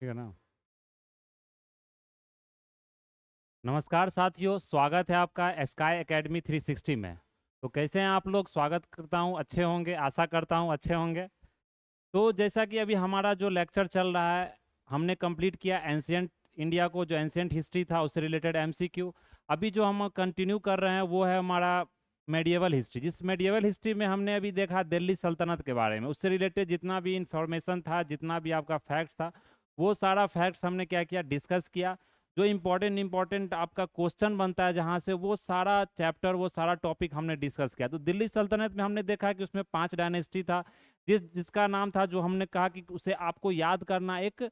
ठीक है ना। नमस्कार साथियों, स्वागत है आपका स्काई एकेडमी 360 में। तो कैसे हैं आप लोग? स्वागत करता हूं, अच्छे होंगे, आशा करता हूं अच्छे होंगे। तो जैसा कि अभी हमारा जो लेक्चर चल रहा है, हमने कंप्लीट किया एंशियंट इंडिया को, जो एंशियंट हिस्ट्री था उससे रिलेटेड एमसीक्यू। अभी जो हम कंटिन्यू कर रहे हैं वो है हमारा मेडिएवल हिस्ट्री। जिस मेडिएवल हिस्ट्री में हमने अभी देखा दिल्ली सल्तनत के बारे में, उससे रिलेटेड जितना भी इंफॉर्मेशन था, जितना भी आपका फैक्ट्स था, वो सारा फैक्ट्स हमने क्या किया, डिस्कस किया। जो इम्पोर्टेंट इम्पोर्टेंट आपका क्वेश्चन बनता है जहाँ से, वो सारा चैप्टर, वो सारा टॉपिक हमने डिस्कस किया। तो दिल्ली सल्तनत में हमने देखा कि उसमें 5 डायनेस्टी था, जिसका नाम था, जो हमने कहा कि उसे आपको याद करना एक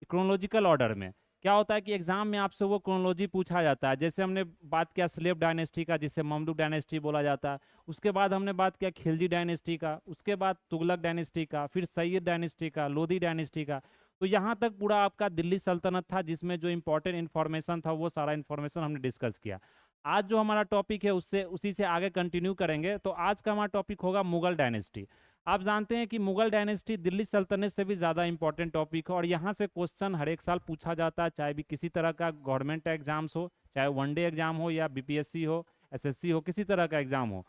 क्रोनोलॉजिकल ऑर्डर में। क्या होता है कि एग्जाम में आपसे वो क्रोनोलॉजी पूछा जाता है। जैसे हमने बात किया स्लेव डायनेस्टी का, जिसे ममलूक डायनेस्टी बोला जाता है। उसके बाद हमने बात किया खिलजी डायनेस्टी का, उसके बाद तुगलक डायनेस्टी का, फिर सैयद डायनेस्टी का, लोधी डायनेस्टी का। तो यहाँ तक पूरा आपका दिल्ली सल्तनत था, जिसमें जो इंपॉर्टेंट इन्फॉर्मेशन था वो सारा इन्फॉर्मेशन हमने डिस्कस किया। आज जो हमारा टॉपिक है उससे उसी से आगे कंटिन्यू करेंगे। तो आज का हमारा टॉपिक होगा मुगल डायनेस्टी। आप जानते हैं कि मुगल डायनेस्टी दिल्ली सल्तनत से भी ज़्यादा इंपॉर्टेंट टॉपिक है, और यहाँ से क्वेश्चन हर एक साल पूछा जाता है, चाहे भी किसी तरह का गवर्नमेंट एग्जाम्स हो, चाहे वनडे एग्जाम हो या बीपीएससी हो, एसएससी हो, किसी तरह का एग्जाम हो।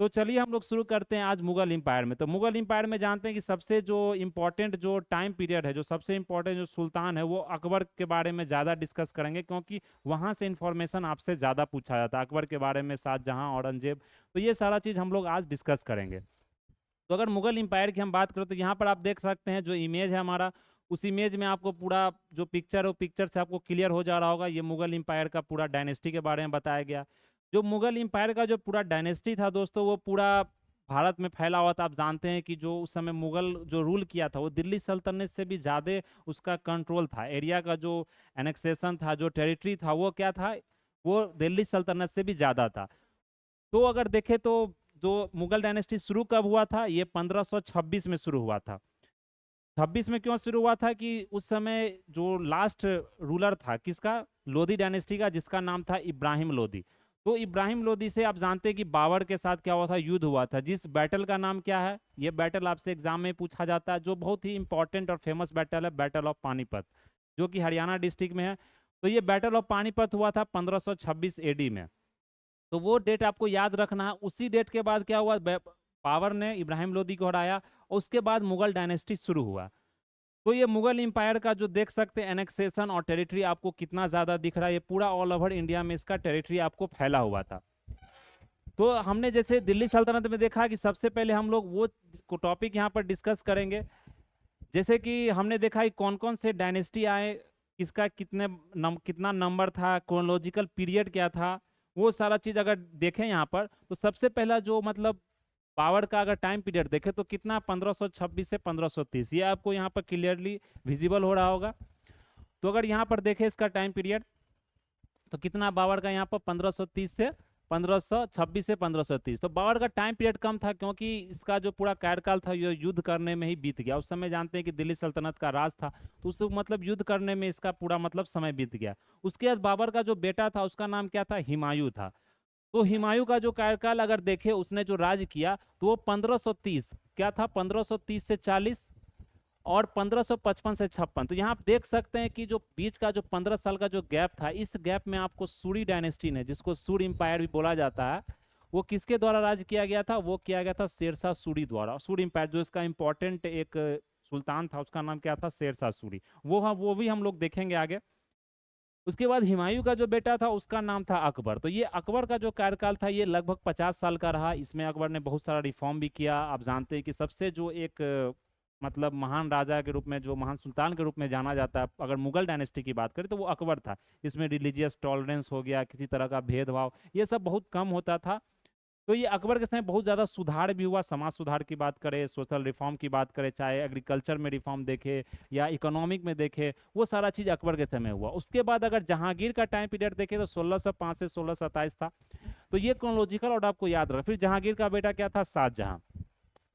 तो चलिए हम लोग शुरू करते हैं आज मुगल इंपायर में। तो मुगल इंपायर में जानते हैं कि सबसे जो इम्पोर्टेंट जो टाइम पीरियड है, जो सबसे इम्पोर्टेंट जो सुल्तान है, वो अकबर के बारे में ज़्यादा डिस्कस करेंगे, क्योंकि वहाँ से इंफॉर्मेशन आपसे ज़्यादा पूछा जाता है, अकबर के बारे में, शाहजहाँ, औरंगजेब। तो ये सारा चीज़ हम लोग आज डिस्कस करेंगे। तो अगर मुगल इंपायर की हम बात करें तो यहाँ पर आप देख सकते हैं जो इमेज है हमारा, उस इमेज में आपको पूरा जो पिक्चर है वो पिक्चर से आपको क्लियर हो जा रहा होगा। ये मुगल इंपायर का पूरा डायनेस्टी के बारे में बताया गया। जो मुगल इंपायर का जो पूरा डायनेस्टी था दोस्तों, वो पूरा भारत में फैला हुआ था। आप जानते हैं कि जो उस समय मुगल जो रूल किया था, वो दिल्ली सल्तनत से भी ज़्यादा उसका कंट्रोल था। एरिया का जो एनेक्सेशन था, जो टेरिटरी था, वो क्या था, वो दिल्ली सल्तनत से भी ज़्यादा था। तो अगर देखें तो जो मुगल डायनेस्टी शुरू कब हुआ था, ये 1526 में शुरू हुआ था। 26 में क्यों शुरू हुआ था कि उस समय जो लास्ट रूलर था किसका, लोधी डायनेस्टी का, जिसका नाम था इब्राहिम लोधी। तो इब्राहिम लोधी से आप जानते हैं कि बाबर के साथ क्या हुआ था, युद्ध हुआ था। जिस बैटल का नाम क्या है, ये बैटल आपसे एग्जाम में पूछा जाता है, जो बहुत ही इंपॉर्टेंट और फेमस बैटल है, बैटल ऑफ पानीपत, जो कि हरियाणा डिस्ट्रिक्ट में है। तो ये बैटल ऑफ पानीपत हुआ था 1526 एडी में। तो वो डेट आपको याद रखना है। उसी डेट के बाद क्या हुआ, बाबर ने इब्राहिम लोदी को हराया, और उसके बाद मुगल डायनेस्टी शुरू हुआ। तो ये मुगल इंपायर का जो देख सकते हैं एनेक्सेशन और टेरिटरी आपको कितना ज्यादा दिख रहा है, ये पूरा ऑल ओवर इंडिया में इसका टेरिटरी आपको फैला हुआ था। तो हमने जैसे दिल्ली सल्तनत में देखा कि सबसे पहले हम लोग वो टॉपिक यहाँ पर डिस्कस करेंगे, जैसे कि हमने देखा कि कौन कौन से डायनेस्टी आए, किसका कितना नंबर था, क्रोनोलॉजिकल पीरियड क्या था, वो सारा चीज अगर देखें यहाँ पर, तो सबसे पहला जो मतलब पावर का अगर टाइम पीरियड देखें तो कितना, 1526 से 1530, ये आपको यहाँ पर क्लियरली विजिबल हो रहा होगा। तो अगर यहाँ पर देखें इसका टाइम पीरियड, तो कितना बाबर का यहाँ पर, 1530 से 1526 से 1530। तो बाबर का टाइम पीरियड कम था, क्योंकि इसका जो पूरा कार्यकाल था ये युद्ध करने में ही बीत गया। उस समय जानते हैं कि दिल्ली सल्तनत का राज था, तो उस मतलब युद्ध करने में इसका पूरा मतलब समय बीत गया। उसके बाद बाबर का जो बेटा था उसका नाम क्या था, हिमायू था। तो हिमायू का जो कार्यकाल अगर देखे, उसने जो राज किया, तो वो 1530 क्या था, 1530 से 40 और 1555 से 56। तो यहाँ आप देख सकते हैं कि जो बीच का जो 15 साल का जो गैप था, इस गैप में आपको सूरी डायनेस्टी ने, जिसको सूर इंपायर भी बोला जाता है, वो किसके द्वारा राज किया गया था, वो किया गया था शेरशाह सूरी द्वारा। सूर इंपायर जो इसका इंपॉर्टेंट एक सुल्तान था, उसका नाम क्या था, शेरशाह सूरी। वो हम वो भी हम लोग देखेंगे आगे। उसके बाद हुमायूं का जो बेटा था उसका नाम था अकबर। तो ये अकबर का जो कार्यकाल था ये लगभग 50 साल का रहा। इसमें अकबर ने बहुत सारा रिफॉर्म भी किया। आप जानते हैं कि सबसे जो एक मतलब महान राजा के रूप में, जो महान सुल्तान के रूप में जाना जाता है, अगर मुगल डायनेस्टी की बात करें तो वो अकबर था। इसमें रिलीजियस टॉलरेंस हो गया, किसी तरह का भेदभाव, ये सब बहुत कम होता था। तो ये अकबर के समय बहुत ज़्यादा सुधार भी हुआ। समाज सुधार की बात करें, सोशल रिफॉर्म की बात करें, चाहे एग्रीकल्चर में रिफॉर्म देखे या इकोनॉमिक में देखे, वो सारा चीज़ अकबर के समय हुआ। उसके बाद अगर जहांगीर का टाइम पीरियड देखें तो 1605 से 1627 था। तो ये क्रोनोलॉजिकल और आपको याद रखा। फिर जहांगीर का बेटा क्या था, शाहजहां।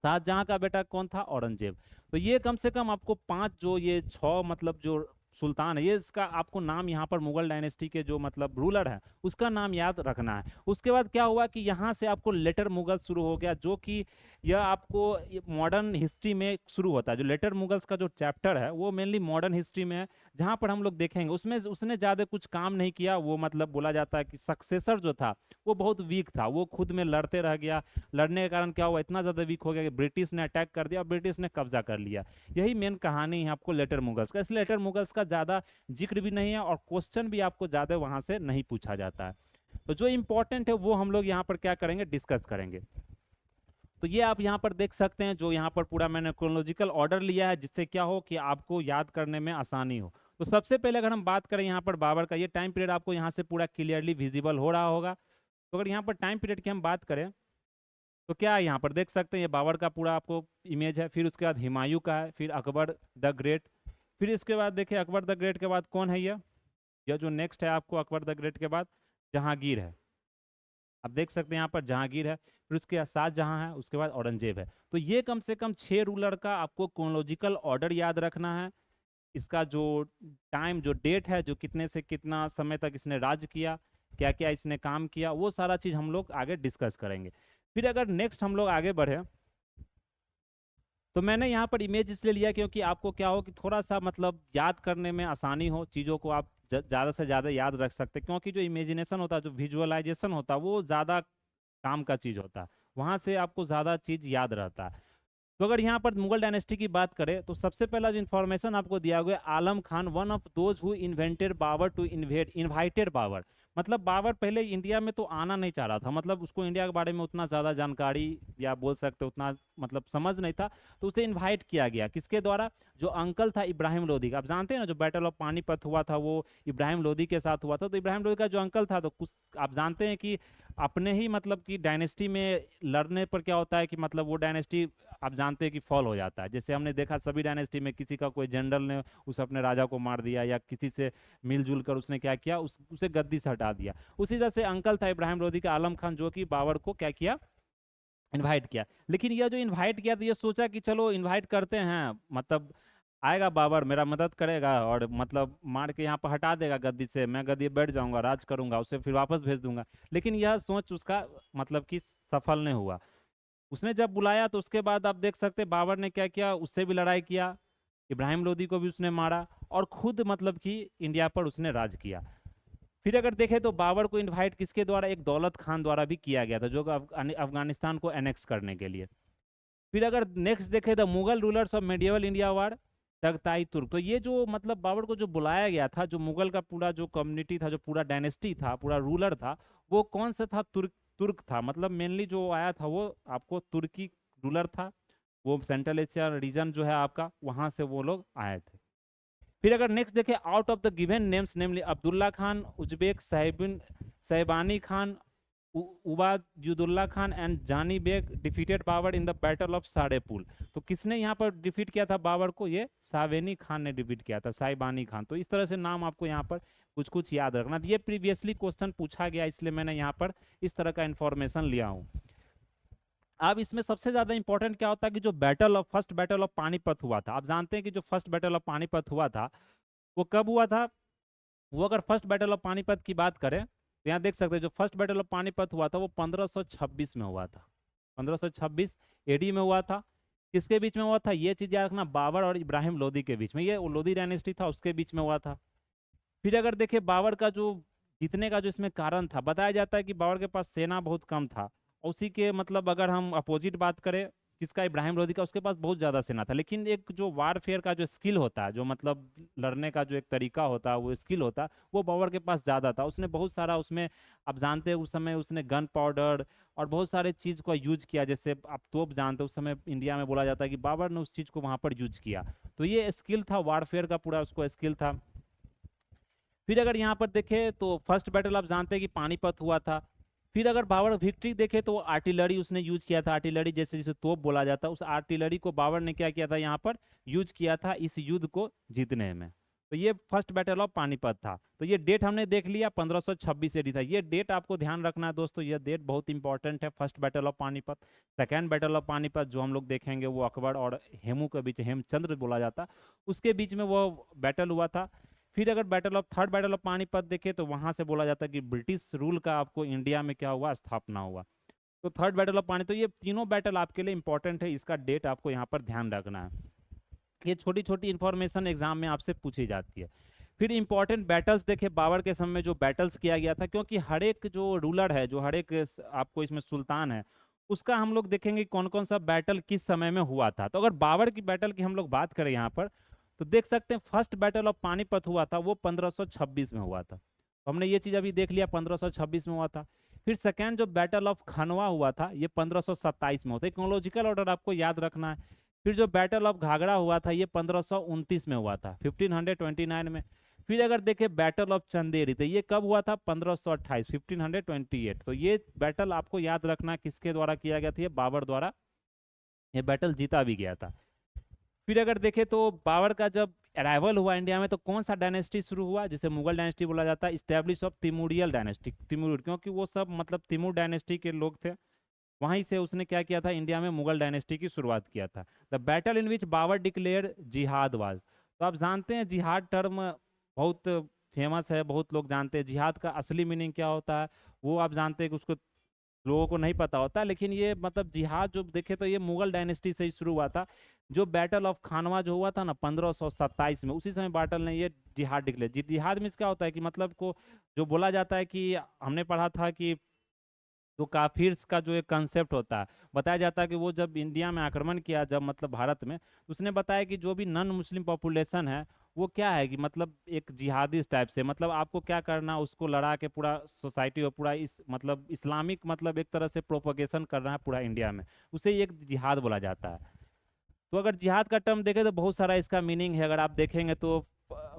शाहजहां का बेटा कौन था, औरंगजेब। तो ये कम से कम आपको पांच, जो ये छह मतलब जो सुल्तान है, ये इसका आपको नाम यहाँ पर मुगल डायनेस्टी के जो मतलब रूलर है उसका नाम याद रखना है। उसके बाद क्या हुआ कि यहाँ से आपको लेटर मुगल शुरू हो गया, जो कि यह आपको मॉडर्न हिस्ट्री में शुरू होता है। जो लेटर मुगल्स का जो चैप्टर है वो मेनली मॉडर्न हिस्ट्री में है, जहाँ पर हम लोग देखेंगे उसमें उसने ज़्यादा कुछ काम नहीं किया। वो मतलब बोला जाता है कि सक्सेसर जो था वो बहुत वीक था, वो खुद में लड़ते रह गया। लड़ने के कारण क्या हुआ, इतना ज़्यादा वीक हो गया कि ब्रिटिश ने अटैक कर दिया और ब्रिटिश ने कब्जा कर लिया। यही मेन कहानी है आपको लेटर मुगल्स का। इसलिए लेटर मुगल्स का ज़्यादा जिक्र भी नहीं है और क्वेश्चन भी आपको ज़्यादा वहाँ से नहीं पूछा जाता है। तो जो इंपॉर्टेंट है वो हम लोग यहाँ पर क्या करेंगे, डिस्कस करेंगे। तो ये आप यहाँ पर देख सकते हैं, जो यहाँ पर पूरा मैंने क्रोनोलॉजिकल ऑर्डर लिया है, जिससे क्या हो कि आपको याद करने में आसानी हो। तो सबसे पहले अगर हम बात करें यहाँ पर बाबर का, ये टाइम पीरियड आपको यहाँ से पूरा क्लियरली विजिबल हो रहा होगा। तो अगर यहाँ पर टाइम पीरियड की हम बात करें तो क्या है, यहाँ पर देख सकते हैं ये बाबर का पूरा आपको इमेज है। फिर उसके बाद हुमायूं का है, फिर अकबर द ग्रेट, फिर इसके बाद देखिए अकबर द ग्रेट के बाद कौन है, यह जो नेक्स्ट है आपको अकबर द ग्रेट के बाद जहांगीर है। आप देख सकते हैं यहाँ पर जहांगीर है, फिर उसके साथ जहां है, उसके बाद औरंगजेब है। तो ये कम से कम 6 रूलर का आपको क्रोनोलॉजिकल ऑर्डर याद रखना है। इसका जो टाइम जो डेट है, जो कितने से कितना समय तक इसने राज किया, क्या क्या इसने काम किया, वो सारा चीज हम लोग आगे डिस्कस करेंगे। फिर अगर नेक्स्ट हम लोग आगे बढ़े तो मैंने यहाँ पर इमेज इसलिए लिया क्योंकि आपको क्या हो कि थोड़ा सा मतलब याद करने में आसानी हो, चीज़ों को आप ज़्यादा से ज़्यादा याद रख सकते हैं। क्योंकि जो इमेजिनेशन होता है, जो विजुअलाइजेशन होता है, वो ज़्यादा काम का चीज़ होता है, वहाँ से आपको ज़्यादा चीज़ याद रहता है। तो अगर यहाँ पर मुगल डायनेस्टी की बात करें तो सबसे पहला जो इन्फॉर्मेशन आपको दिया गया, Alam Khan one of those who invented Babur to invited Babur. मतलब बाबर पहले इंडिया में तो आना नहीं चाह रहा था, मतलब उसको इंडिया के बारे में उतना ज़्यादा जानकारी या बोल सकते उतना मतलब समझ नहीं था। तो उसे इन्वाइट किया गया, किसके द्वारा, जो अंकल था इब्राहिम लोदी का। आप जानते हैं ना, जो बैटल ऑफ पानीपत हुआ था वो इब्राहिम लोदी के साथ हुआ था। तो इब्राहिम लोदी का जो अंकल था, तो कुछ आप जानते हैं कि अपने ही मतलब कि डायनेस्टी में लड़ने पर क्या होता है कि मतलब वो डायनेस्टी आप जानते हैं कि फॉल हो जाता है। जैसे हमने देखा सभी डायनेस्टी में किसी का कोई जनरल ने उस अपने राजा को मार दिया, या किसी से मिलजुल कर उसने क्या किया, उसे गद्दी से हटा दिया। उसी तरह से अंकल था इब्राहिम लोदी का आलम खान, जो कि बाबर को क्या किया, इनवाइट किया। लेकिन यह जो इनवाइट किया तो ये सोचा कि चलो इनवाइट करते हैं, मतलब आएगा बाबर मेरा मदद करेगा और मतलब मार के यहाँ पर हटा देगा गद्दी से, मैं गद्दी बैठ जाऊंगा, राज करूंगा, उसे फिर वापस भेज दूंगा। लेकिन यह सोच उसका मतलब कि सफल नहीं हुआ। उसने जब बुलाया तो उसके बाद आप देख सकते बाबर ने क्या किया, उससे भी लड़ाई किया, इब्राहिम लोदी को भी उसने मारा और खुद मतलब कि इंडिया पर उसने राज किया। फिर अगर देखें तो बाबर को इनवाइट किसके द्वारा, एक दौलत खान द्वारा भी किया गया था, जो अफगानिस्तान को एनेक्स करने के लिए। फिर अगर नेक्स्ट देखें तो Mughal rulers of medieval India were Chagatai Turk. तो ये जो मतलब बाबर को जो बुलाया गया था, जो मुगल का पूरा जो कम्युनिटी था, जो पूरा डायनेस्टी था, पूरा रूलर था, वो कौन सा था, तुर्क तुर्क था। मतलब मेनली जो आया था वो आपको तुर्की रूलर था। वो सेंट्रल एशिया रीजन जो है आपका, वहां से वो लोग आए थे। फिर अगर नेक्स्ट देखें, out of the given names namely Abdullah Khan, Uzbek साहिबिन Shaibani Khan, Ubaidullah Khan and Jani Beg defeated Babur in the battle of Sar-e-Pul. तो किसने यहाँ पर डिफीट किया था बाबर को, ये सावेनी खान ने डिफीट किया था, साहिबानी खान। तो इस तरह से नाम आपको यहाँ पर कुछ कुछ याद रखना। ये प्रीवियसली क्वेश्चन पूछा गया, इसलिए मैंने यहाँ पर इस तरह का इंफॉर्मेशन लिया हूँ। अब इसमें सबसे ज्यादा इंपॉर्टेंट क्या होता है कि जो फर्स्ट बैटल ऑफ पानीपत हुआ था, आप जानते हैं कि जो फर्स्ट बैटल ऑफ पानीपत हुआ था वो कब हुआ था। वो अगर फर्स्ट बैटल ऑफ पानीपत की बात करें तो यहाँ देख सकते हैं, जो फर्स्ट बैटल ऑफ पानीपत हुआ था वो 1526 में हुआ था। 1526 एडी में हुआ था। किसके बीच में हुआ था, ये चीज याद रखना, बाबर और इब्राहिम लोदी के बीच में, ये लोदी डायनेस्टी था उसके बीच में हुआ था। फिर अगर देखें बाबर का जो जीतने का जो इसमें कारण था, बताया जाता है कि बाबर के पास सेना बहुत कम था। उसी के मतलब अगर हम अपोजिट बात करें किसका, इब्राहिम लोदी का, उसके पास बहुत ज़्यादा सेना था। लेकिन एक जो वारफेयर का जो स्किल होता है, जो मतलब लड़ने का जो एक तरीका होता है, वो स्किल होता है, वो बाबर के पास ज़्यादा था। उसने बहुत सारा उसमें, आप जानते हैं उस समय उसने गन पाउडर और बहुत सारे चीज़ को यूज किया। जैसे आप तोप जानते हैं, उस समय इंडिया में बोला जाता है कि बाबर ने उस चीज़ को वहाँ पर यूज किया। तो ये स्किल था वारफेयर का, पूरा उसको स्किल था। फिर अगर यहाँ पर देखें तो फर्स्ट बैटल आप जानते हैं कि पानीपत हुआ था। फिर अगर बाबर विक्ट्री देखे तो आर्टिलरी उसने यूज किया था, आर्टिलरी जैसे जिसे तोप बोला जाता है, उस आर्टिलरी को बाबर ने क्या किया था, यहाँ पर यूज किया था इस युद्ध को जीतने में। तो ये फर्स्ट बैटल ऑफ पानीपत था। तो ये डेट हमने देख लिया 1526 एडी था। ये डेट आपको ध्यान रखना है दोस्तों, ये डेट बहुत इंपॉर्टेंट है, first battle of Panipat. Second battle of Panipat जो हम लोग देखेंगे वो अकबर और हेमू के बीच, हेमचंद्र बोला जाता, उसके बीच में वो बैटल हुआ था। फिर अगर थर्ड बैटल ऑफ पानीपत देखे तो वहां से बोला जाता है कि ब्रिटिश रूल का आपको इंडिया में क्या हुआ, स्थापना हुआ। तो थर्ड बैटल ऑफ पानी, तो ये तीनों बैटल आपके लिए इंपॉर्टेंट है, इसका डेट आपको यहाँ पर ध्यान रखना है। ये छोटी छोटी इंफॉर्मेशन एग्जाम में आपसे पूछी जाती है। फिर इंपॉर्टेंट बैटल्स देखे बाबर के समय में जो बैटल्स किया गया था, क्योंकि हर एक जो रूलर है, जो हर एक आपको इसमें सुल्तान है, उसका हम लोग देखेंगे कौन कौन सा बैटल किस समय में हुआ था। तो अगर बाबर की बैटल की हम लोग बात करें यहाँ पर, तो देख सकते हैं फर्स्ट बैटल ऑफ पानीपत हुआ था वो 1526 में हुआ था। तो हमने ये चीज अभी देख लिया, 1526 में हुआ था। फिर सेकेंड जो बैटल ऑफ खनवा हुआ था ये 1527 में होता है। क्रोनोलॉजिकल ऑर्डर आपको याद रखना है। फिर जो बैटल ऑफ घाघरा हुआ था ये 1529 में हुआ था, 1529 में। फिर अगर देखें बैटल ऑफ चंदेरी, तो ये कब हुआ था, 1528, 1528। तो ये बैटल आपको याद रखना किसके द्वारा किया गया था, ये बाबर द्वारा ये बैटल जीता भी गया था। फिर अगर देखें तो बाबर का जब अराइवल हुआ इंडिया में तो कौन सा डायनेस्टी शुरू हुआ, जिसे मुगल डायनेस्टी बोला जाता है, स्टैब्लिश ऑफ तिमुरियल डायनेस्टी, तिमुर, क्योंकि वो सब मतलब तिमुर डायनेस्टी के लोग थे, वहीं से उसने क्या किया था, इंडिया में मुगल डायनेस्टी की शुरुआत किया था। The battle in which Babur declare जिहाद वाज। तो आप जानते हैं जिहाद टर्म बहुत फेमस है, बहुत लोग जानते हैं। जिहाद का असली मीनिंग क्या होता है वो आप जानते हैं कि उसको लोगों को नहीं पता होता, लेकिन ये मतलब जिहाद जो देखे तो ये मुगल डायनेस्टी से ही शुरू हुआ था। जो बैटल ऑफ खानवा जो हुआ था ना 1527 में, उसी समय बाटल ने ये जिहाद डिक्लेयर। जिहाद मीन्स क्या होता है कि मतलब को जो बोला जाता है कि हमने पढ़ा था कि जो काफिर्स का जो एक कंसेप्ट होता है, बताया जाता है कि वो जब इंडिया में आक्रमण किया, जब मतलब भारत में, तो उसने बताया कि जो भी नॉन मुस्लिम पॉपुलेशन है वो क्या है कि मतलब एक जिहादी टाइप से, मतलब आपको क्या करना, उसको लड़ा के पूरा सोसाइटी और पूरा इस मतलब इस्लामिक मतलब एक तरह से प्रोपोगेशन करना है पूरा इंडिया में, उसे एक जिहाद बोला जाता है। तो अगर जिहाद का टर्म देखें तो बहुत सारा इसका मीनिंग है। अगर आप देखेंगे तो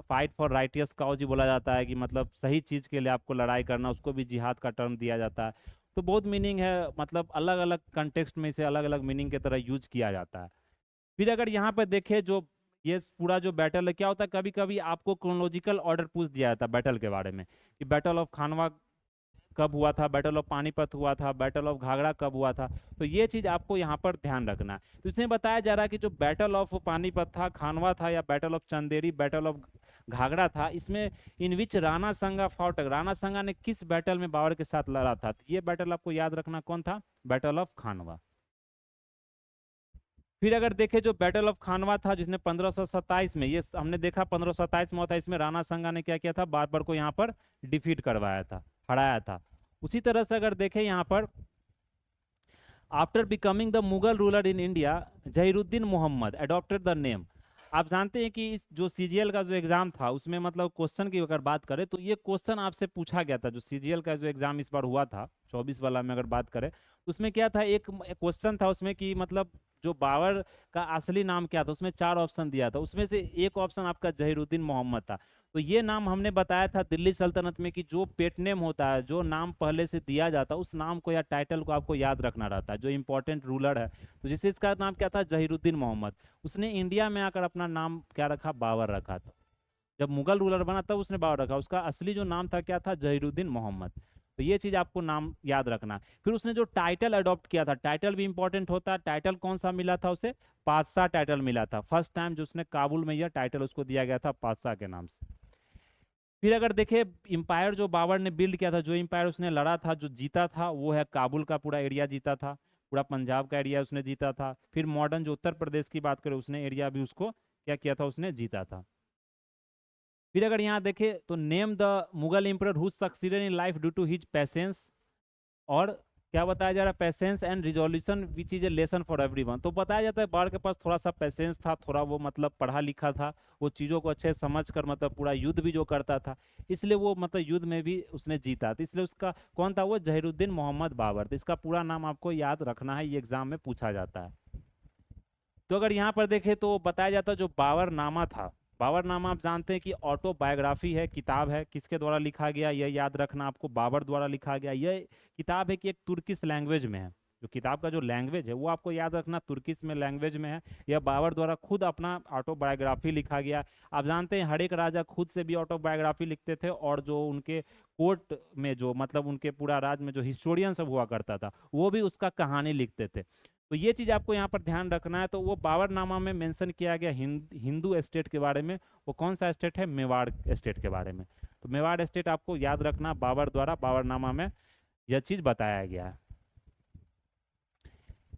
फाइट फॉर राइटियस काउज ही बोला जाता है कि मतलब सही चीज के लिए आपको लड़ाई करना, उसको भी जिहाद का टर्म दिया जाता है। तो बहुत मीनिंग है, मतलब अलग अलग कंटेक्स्ट में इसे अलग अलग मीनिंग की तरह यूज किया जाता है। फिर अगर यहाँ पे देखें जो ये पूरा जो बैटल है, क्या होता है कभी कभी आपको क्रोनोलॉजिकल ऑर्डर पूछ दिया जाता है बैटल के बारे में, कि बैटल ऑफ खानवा कब हुआ था, बैटल ऑफ पानीपत हुआ था, बैटल ऑफ घाघरा कब हुआ था। तो ये चीज आपको यहाँ पर ध्यान रखना है। तो इसमें बताया जा रहा है कि जो बैटल ऑफ पानीपत था, खानवा था, या battle of Chanderi, battle of Ghaghra था, इसमें इन विच राणा संगा फॉट, राणा संगा ने किस बैटल में बाबर के साथ लड़ा था, तो ये बैटल आपको याद रखना कौन था, बैटल ऑफ खानवा। फिर अगर देखें जो बैटल ऑफ खानवा था जिसने 1527 में, ये हमने देखा 1527 में हुआ था, इसमें राणा संगा ने क्या किया था, बाबर को यहाँ पर डिफीट करवाया था, हराया था। उसी तरह से अगर देखें यहाँ पर after becoming the Mughal ruler in India Zahiruddin Muhammad adopted the name. आप जानते हैं कि इस जो सीजीएल का जो एग्जाम था उसमें मतलब क्वेश्चन की अगर बात करें तो ये क्वेश्चन आपसे पूछा गया था। जो सीजीएल का जो एग्जाम इस बार हुआ था 24 वाला में अगर बात करें, उसमें क्या था, एक क्वेश्चन था उसमें कि मतलब जो बाबर का असली नाम क्या था, उसमें 4 ऑप्शन दिया था, उसमें से एक ऑप्शन आपका जहीरुद्दीन मोहम्मद था। तो ये नाम हमने बताया था दिल्ली सल्तनत में कि जो पेट नेम होता है, जो नाम पहले से दिया जाता है, उस नाम को या टाइटल को आपको याद रखना रहता है, जो इंपॉर्टेंट रूलर है। तो जैसे इसका नाम क्या था, जहीरुद्दीन मोहम्मद। उसने इंडिया में आकर अपना नाम क्या रखा, बाबर रखा था। जब मुगल रूलर बना तब उसने बाबर रखा, उसका असली जो नाम था क्या था, जहीरुद्दीन मोहम्मद। तो ये चीज आपको नाम याद रखना। फिर उसने जो टाइटल अडॉप्ट किया था, टाइटल भी इंपॉर्टेंट होता है। टाइटल कौन सा मिला था उसे, पातशाह टाइटल मिला था। फर्स्ट टाइम जो उसने काबुल में यह टाइटल उसको दिया गया था पातशाह के नाम से। फिर अगर देखे इंपायर जो बाबर ने बिल्ड किया था, जो इंपायर उसने लड़ा था, जो जीता था, वो है काबुल का पूरा एरिया जीता था, पूरा पंजाब का एरिया उसने जीता था। फिर मॉडर्न जो उत्तर प्रदेश की बात करें, उसने एरिया भी उसको क्या किया था, उसने जीता था। फिर अगर यहाँ देखे तो name the Mughal emperor who succeeded in life due to his patience, और क्या बताया जा रहा है, patience and resolution which is a lesson for everyone. तो बताया जाता है बाबर के पास थोड़ा सा पेशेंस था, थोड़ा वो मतलब पढ़ा लिखा था, वो चीज़ों को अच्छे समझ कर मतलब पूरा युद्ध भी जो करता था, इसलिए वो मतलब युद्ध में भी उसने जीता। तो इसलिए उसका कौन था, वो जहीरुद्दीन मोहम्मद बाबर। तो इसका पूरा नाम आपको याद रखना है, ये एग्जाम में पूछा जाता है। तो अगर यहाँ पर देखें तो बताया जाता है जो बाबरनामा था, बाबरनामा आप जानते हैं कि ऑटोबायोग्राफी है, किताब है, किसके द्वारा लिखा गया यह याद रखना आपको, बाबर द्वारा लिखा गया। यह किताब है कि एक तुर्किश लैंग्वेज में है, जो किताब का जो लैंग्वेज है वो आपको याद रखना तुर्किश में लैंग्वेज में है। यह बाबर द्वारा खुद अपना ऑटोबायोग्राफी लिखा गया। आप जानते हैं हर एक राजा खुद से भी ऑटोबायोग्राफी लिखते थे, और जो उनके कोर्ट में जो मतलब उनके पूरा राज में जो हिस्टोरियन सब हुआ करता था वो भी उसका कहानी लिखते थे। तो ये चीज़ आपको यहाँ पर ध्यान रखना है। तो वो बाबरनामा में मेंशन किया गया हिंदू स्टेट के बारे में। वो कौन सा स्टेट है? मेवाड़ स्टेट के बारे में। तो मेवाड़ स्टेट आपको याद रखना, बाबर द्वारा बाबरनामा में यह चीज़ बताया गया है।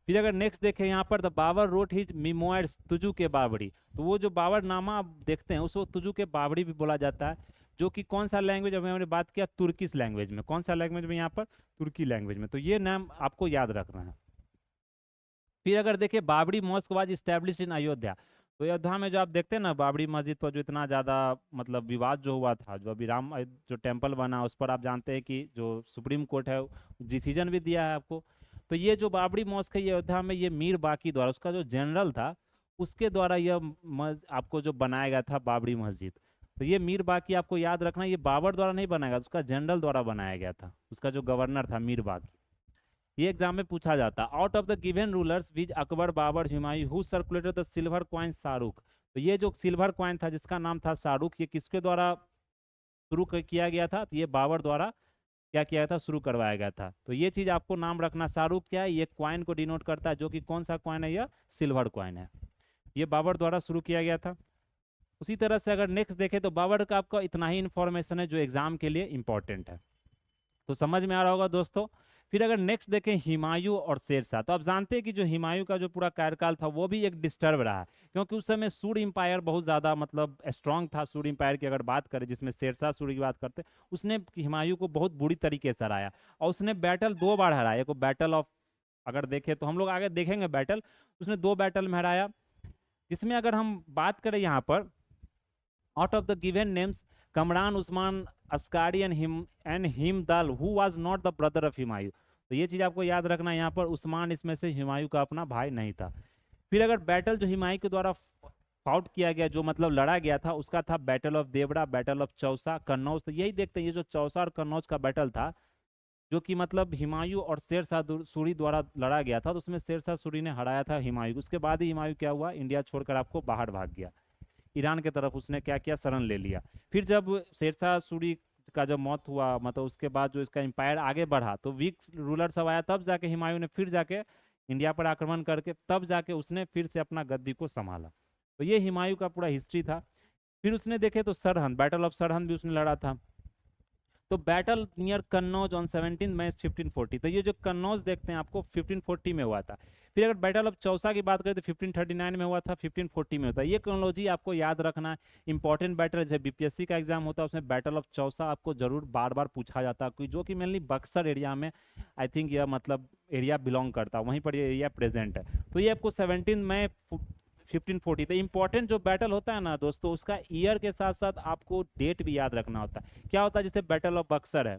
फिर अगर नेक्स्ट देखें यहाँ पर, the Babur wrote his memoirs Tuzuk e Baburi. तो वो जो बाबरनामा आप देखते हैं उसको तुजु के बाबरी भी बोला जाता है, जो कि कौन सा लैंग्वेज, अभी हमने बात किया तुर्किश लैंग्वेज में। कौन सा लैंग्वेज में? यहाँ पर तुर्की लैंग्वेज में। तो ये नाम आपको याद रखना है। फिर अगर देखिए Babri mosque was established in Ayodhya. तो अयोध्या में जो आप देखते हैं ना बाबरी मस्जिद पर जो इतना ज़्यादा मतलब विवाद जो हुआ था, जो अभी राम जो टेम्पल बना उस पर आप जानते हैं कि जो सुप्रीम कोर्ट है डिसीजन भी दिया है आपको। तो ये जो बाबरी मॉस्क है ये अयोध्या में, ये मीर बाकी द्वारा, उसका जो जनरल था उसके द्वारा यह आपको जो बनाया गया था बाबरी मस्जिद। तो ये मीर बाकी आपको याद रखना, ये बाबर द्वारा नहीं बनाया गया, उसका जनरल द्वारा बनाया गया था, उसका जो गवर्नर था मीर बाकी। ये एग्जाम में पूछा जाता है। Out of the given rulers which Akbar Babur Humayun who circulated the silver coin Shahrukh. तो ये जो सिल्वर कॉइन था जिसका नाम था शाहरुख, ये किसके द्वारा शुरू किया गया था? तो ये बाबर द्वारा क्या किया था? शुरू करवाया गया था। तो ये चीज आपको नाम रखना, शाहरुख क्या है? ये कॉइन को डिनोट करता है, जो कि कौन सा कॉइन है? यह सिल्वर कॉइन है। ये बाबर द्वारा शुरू किया गया था। उसी तरह से अगर नेक्स्ट देखें तो बाबर का आपका इतना ही इंफॉर्मेशन है जो एग्जाम के लिए इंपॉर्टेंट है। तो समझ में आ रहा होगा दोस्तों। फिर अगर नेक्स्ट देखें हुमायूं और शेरशाह, तो आप जानते हैं कि जो हुमायूं का जो पूरा कार्यकाल था वो भी एक डिस्टर्ब रहा है, क्योंकि उस समय सूर्य इंपायर बहुत ज़्यादा मतलब स्ट्रांग था। सूर्य इंपायर की अगर बात करें, जिसमें शेरशाह सूर्य की बात करते, उसने हुमायूं को बहुत बुरी तरीके से हराया, और उसने बैटल 2 बार हराया। एक बैटल ऑफ, अगर देखें तो हम लोग आगे देखेंगे बैटल, उसने 2 बैटल में हराया। जिसमें अगर हम बात करें यहाँ पर, out of the given names Kamran Usman Askari and Hindal who was not the brother of Humayun. तो ये चीज आपको याद रखना, यहाँ पर उस्मान इसमें से हुमायूं का अपना भाई नहीं था। फिर अगर बैटल जो हुमायूं के द्वारा फाउट किया गया, जो मतलब लड़ा गया था, उसका था battle of Dewra, battle of Chausa, Kannauj. तो यही देखते हैं ये जो चौसा और कन्नौज का बैटल था, जो कि मतलब हुमायूं और शेरशाह सूरी द्वारा लड़ा गया था, तो उसमें शेरशाह सूरी ने हराया था हुमायूं। उसके बाद ही हुमायूं क्या हुआ? इंडिया छोड़कर आपको बाहर भाग गया, ईरान की तरफ उसने क्या किया? शरण ले लिया। फिर जब शेरशाह सूरी का जब मौत हुआ, मतलब उसके बाद जो इसका एम्पायर आगे बढ़ा, तो वीक रूलर सब आया, तब जाके हुमायूं ने फिर जाके इंडिया पर आक्रमण करके तब जाके उसने फिर से अपना गद्दी को संभाला। तो ये हुमायूं का पूरा हिस्ट्री था। फिर उसने देखे तो सरहंद, बैटल ऑफ सरहंद भी उसने लड़ा था। तो बैटल नियर कन्नौज ऑन 17 मई 1540। तो ये जो कन्नौज देखते हैं आपको 1540 में हुआ था। फिर अगर बैटल ऑफ चौसा की बात करें तो 1539 में हुआ था, 1540 में होता है। ये क्रोनोलॉजी आपको याद रखना है। इंपॉर्टेंट बैटल जब बीपीएससी का एग्जाम होता है उसमें बैटल ऑफ चौसा आपको जरूर बार बार पूछा जाता है, जो कि मेनली बक्सर एरिया में आई थिंक यह मतलब एरिया बिलोंग करता है, वहीं पर ये एरिया प्रेजेंट है। तो ये आपको 17 मई 1540। तो इंपॉर्टेंट जो बैटल होता है ना दोस्तों, उसका ईयर के साथ साथ आपको डेट भी याद रखना होता है। क्या होता है? जैसे बैटल ऑफ बक्सर है,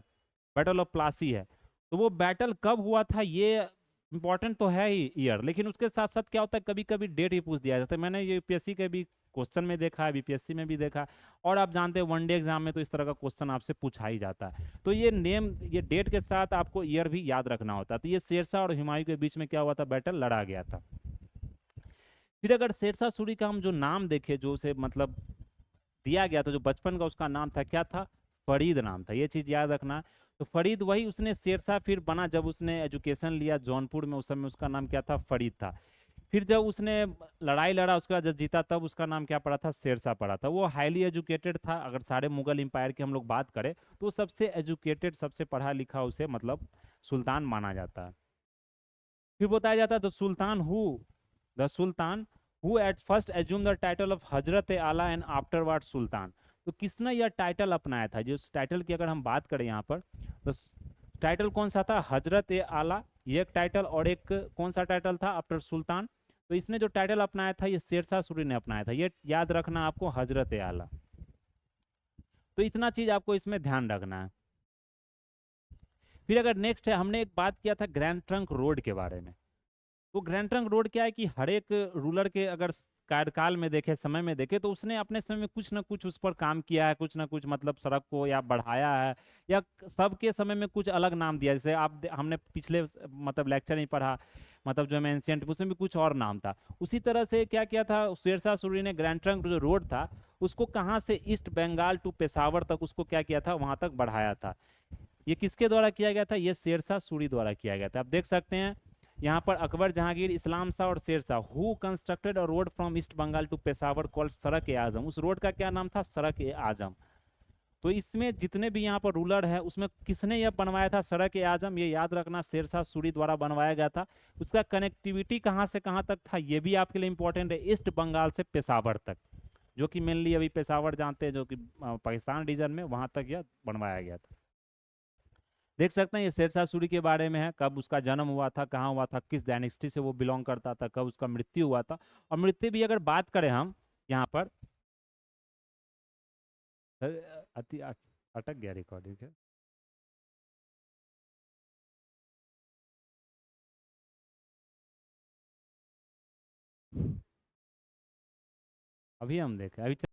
बैटल ऑफ प्लासी है, तो वो बैटल कब हुआ था ये इंपॉर्टेंट तो है ही ईयर, लेकिन उसके साथ साथ क्या होता है कभी कभी डेट ही पूछ दिया जाता है। मैंने ये यूपीएससी के भी क्वेश्चन में देखा है, बीपीएससी में भी देखा, और आप जानते हैं वनडे एग्जाम में तो इस तरह का क्वेश्चन आपसे पूछा ही जाता है। तो ये नेम, ये डेट के साथ आपको ईयर भी याद रखना होता है। तो ये शेरशाह और हुमायूं के बीच में क्या हुआ था? बैटल लड़ा गया था। फिर अगर शेरशाह सूरी का हम जो नाम देखें, जो उसे मतलब दिया गया था, जो बचपन का उसका नाम था, क्या था? फरीद नाम था। ये चीज याद रखना। तो फरीद वही उसने शेरशाह फिर बना जब उसने एजुकेशन लिया जौनपुर में, उस समय उसका नाम क्या था? फरीद था। फिर जब उसने लड़ाई लड़ा उसके बाद जब जीता तब उसका नाम क्या पड़ा था? शेरशाह पड़ा था। वो हाईली एजुकेटेड था। अगर सारे मुगल एम्पायर की हम लोग बात करें तो सबसे एजुकेटेड, सबसे पढ़ा लिखा उसे मतलब सुल्तान माना जाता है। फिर बताया जाता है the sultan who at first assume the title of हजरत आला एंड आफ्टरवर्ड सुल्तान। तो किसने यह टाइटल अपनाया था? जो टाइटल की अगर हम बात करें यहाँ पर, तो टाइटल कौन सा था? हजरत आला, ये एक टाइटल, और एक कौन सा टाइटल था? आफ्टर सुल्तान। तो इसने जो टाइटल अपनाया था ये शेरशाह सूरी ने अपनाया था। ये याद रखना आपको, हजरत आला। तो इतना चीज आपको इसमें ध्यान रखना है। फिर अगर नेक्स्ट है, हमने एक बात किया था ग्रैंड ट्रंक रोड के बारे में। तो ग्रैंड ट्रंक रोड क्या है कि हर एक रूलर के अगर कार्यकाल में देखे, समय में देखे, तो उसने अपने समय में कुछ ना कुछ उस पर काम किया है, कुछ ना कुछ मतलब सड़क को या बढ़ाया है, या सबके समय में कुछ अलग नाम दिया। जैसे हमने पिछले मतलब लेक्चर में पढ़ा, मतलब जो मैं एंशियंट, उसमें भी कुछ और नाम था। उसी तरह से क्या किया था शेरशाह सूरी ने, ग्रैंड ट्रंक जो रोड था उसको कहाँ से ईस्ट बंगाल टू पेशावर तक उसको क्या किया था, वहां तक बढ़ाया था। ये किसके द्वारा किया गया था, ये शेरशाह सूरी द्वारा किया गया था। आप देख सकते हैं यहाँ पर अकबर, जहांगीर, इस्लाम शाह और Shershah, who constructed a road from east Bengal to Peshawar called Sadak e आजम। उस रोड का क्या नाम था, सड़क ए आजम। तो इसमें जितने भी यहाँ पर रूलर है उसमें किसने यह बनवाया था, सड़क ए आजम, ये याद रखना, शेरशाह सूरी द्वारा बनवाया गया था। उसका कनेक्टिविटी कहाँ से कहाँ तक था ये भी आपके लिए इंपॉर्टेंट है, ईस्ट बंगाल से पेशावर तक, जो कि मेनली अभी पेशावर जानते हैं, जो कि पाकिस्तान रीजन में, वहां तक यह बनवाया गया था। देख सकते हैं ये शेरशाह सूरी के बारे में है, कब उसका जन्म हुआ था, कहाँ हुआ था, किस डायनेस्टी से वो बिलोंग करता था, कब उसका मृत्यु हुआ था। और मृत्यु भी अगर बात करें हम यहाँ पर, अटक गया रिकॉर्डिंग है। अभी हम देखें, अभी